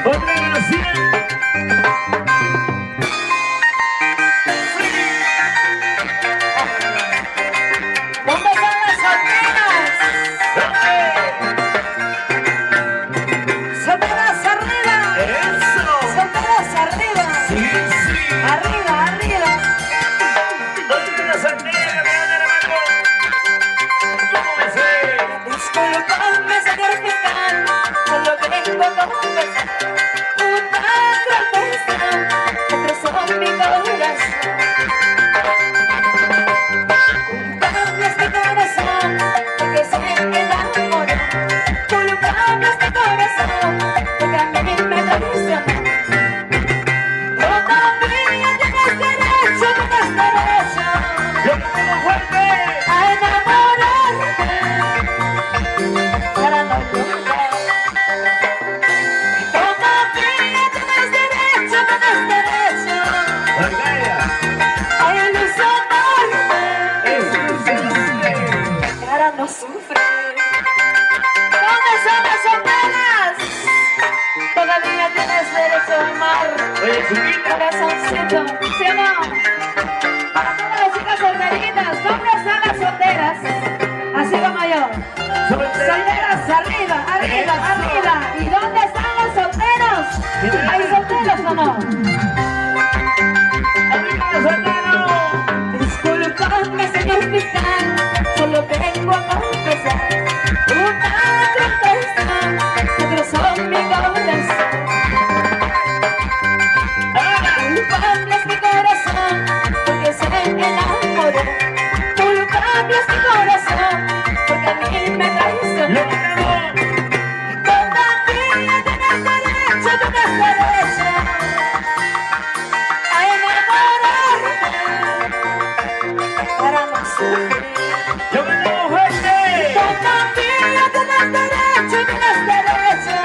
Otra gracia. ¿Dónde están las solteras? ¡Solteras arriba! Eso. ¡Solteras arriba! Sí, sí. ¡Arriba, arriba! ¿Dónde están las solteras? Levanta la mano. ¿Cómo me sé? Disculpame, señor fiscal, solo vengo a confesar una traición que trozó mi corazón. Culpable es mi corazón, porque se me enamoró. Culpable es mi corazón, porque a mí me traicionó. Todavía tienes derecho, ¡Lo tenemos fuerte! a enamorarme para no llorar. Todavía tienes derecho, Orgaya. a ilusionarme Eso. para no sufrir. ¿Dónde son las solteras? Todavía tienes derecho a amar. Oye, chiquita. Corazoncito, ¿sí o no? Para todas las chicas solteritas, ¿dónde están las solteras? Así como yo. Solteras, arriba, arriba, arriba. ¿Y dónde están los solteros? ¿Hay solteros o no? ¡Arriba los solteros! Disculpame, señor fiscal, solo vengo a confesar una traición que trozó mi corazón. Culpable es mi corazón, porque se me enamoró. Culpable es mi corazón, porque a mí me traicionó. ¡Lo tenemos! Todavía tienes derecho a enamorarme para no sufrir. ¡Lo tenemos fuerte! Todavía tienes derecho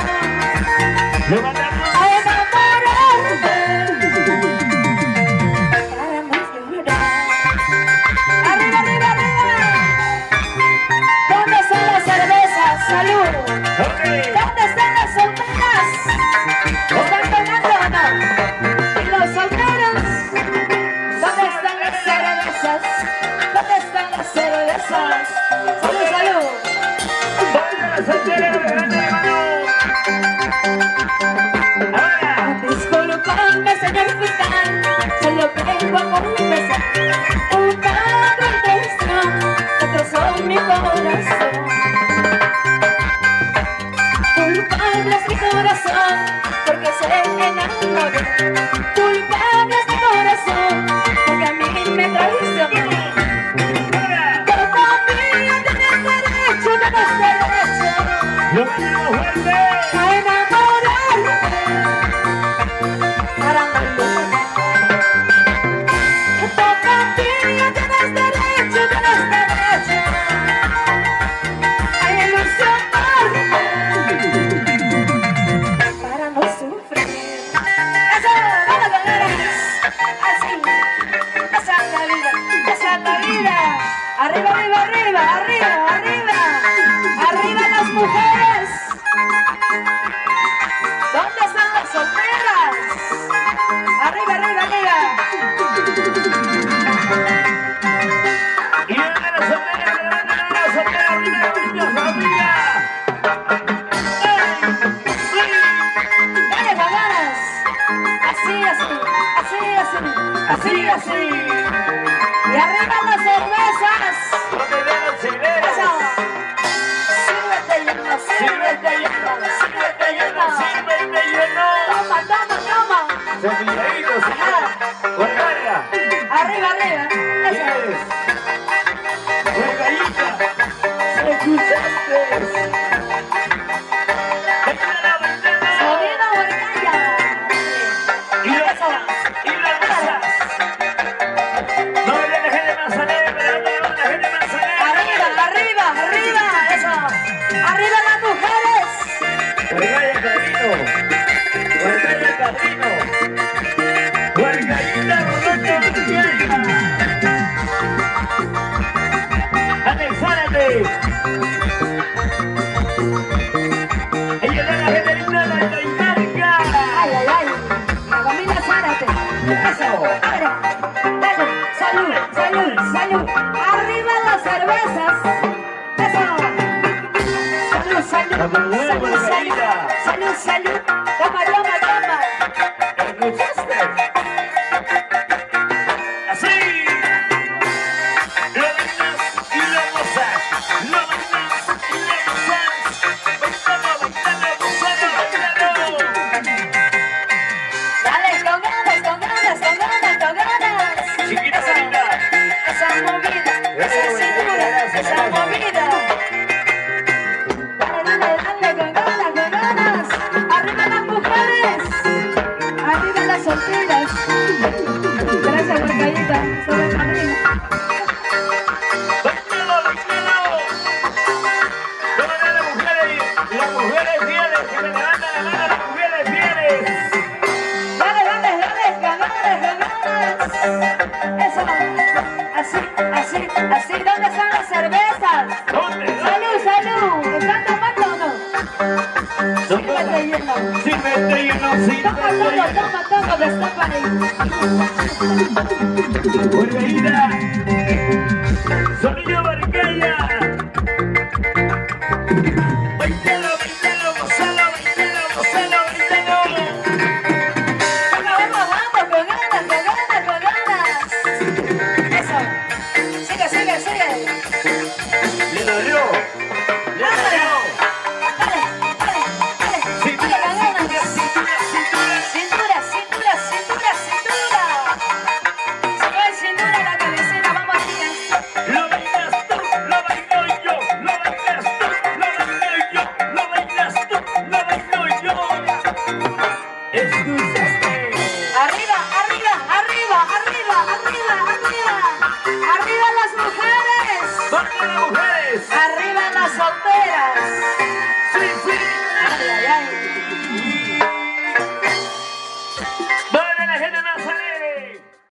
¡Lo matamos! a enamorarme para no llorar. ¡Arriba, arriba, arriba! ¿Dónde están las cervezas? ¡Salud! ¡Ok! ¿Dónde están las solteras? ¿Están tomando o no? ¿Y los solteros? ¿Dónde están las cervezas? ¿Dónde están las cervezas? ¡Salud, salud! ¿Dónde están las solteras? ¡Levanta la mano! ¡Ahora! Disculpame, señor fiscal, solo vengo a confesar una traición que trozó mi corazón. Culpable es mi corazón, porque se enamoró. Culpable es mi corazón, porque a mí me traicionó. ¡Ahora! Todavía tienes derecho, ¡Lo tenemos fuerte! a enamorarme para no llorar. Todavía tienes derecho a ilusionarme para no sufrir. Eso, vamos a ver, así, esa es la vida, esa es la vida. Arriba, arriba, arriba, arriba, arriba, arriba las mujeres. ¿Dónde están las solteras? Arriba, arriba, arriba. ¡Y levanta las solteras! ¡Levanta las solteras! ¡Arriba los niños! ¡Arriba! Dale, ganas. Así, así, así, así, así, así. Y arriba las cervezas. ¿Dónde están las cervezas? Eso. Sírvete lleno, sírvete lleno, sírvete lleno. ¡Sírvete lleno! Toma, toma, toma. ¡Cepilladito, señor! ¡Orgaya! Arriba, arriba. Eso. ¿Quieres? ¡Orgallita! ¿Escuchaste? ¡Venga la ventana! Sonido Huercaya. ¡Y las mesas! ¡No me la gente manzanera, pero no la gente manzanera! Arriba, arriba, arriba. Eso. Arriba las mujeres. ¡Orgaya Carrino! ¡Orgaya Carrino! ¡Orgallita Rodolfo Orgaya! ¡Alex Zárate! ¡Ella es la gente linda! Salud, salud. Toma, toma, toma. ¿Escuchaste? Así. Lo bailas y lo gozas. Lo bailas y lo gozas. Bailalo, bailalo, gozalo, bailalo. Dale, con ganas, con ganas, con ganas, con ganas. Chiquita bonita. Esa movida, esa cintura, esa movida. Dale, dale, dale, con ganas, con ganas. Arriba las mujeres, arriba las solteras. Gracias, Margarita, sobre el padrino. Bailalo, bailalo. Todas las mujeres fieles, que me levantan la mano, las mujeres fieles. Dale, dale, dale, con ganas, con ganas. Eso, así, así, así. ¿Dónde están las cervezas? ¿Dónde? Salud, salud. ¿Están tomando o no? Sírvete lleno. Sírvete lleno, Toma, sírvete toma, lleno. toma, toma, destapa ahí. Margarita. Sonido Barqueña. Bailalo, bailalo, gozalo, bailalo, gozalo, bailalo. Vamos, vamos, con ganas, con ganas, con ganas. Eso. Sigue, sigue, sigue. Le dolió. Le dolió. Dale, dale, dale. Cintura, Dale, con ganas. cintura, cintura, cintura. Cintura, cintura, cintura, cintura. Si no hay cintura, la cabecera, vamos arriba. Lo bailas tú, lo bailo yo. Lo bailas tú, lo bailo yo. Lo bailas tú, lo bailo yo. ¿Escuchaste? Arriba, arriba, arriba, arriba, arriba, arriba. Arriba las mujeres. ¿Dónde las mujeres? Arriba las solteras. Sí, sí. Ay, ay, ay.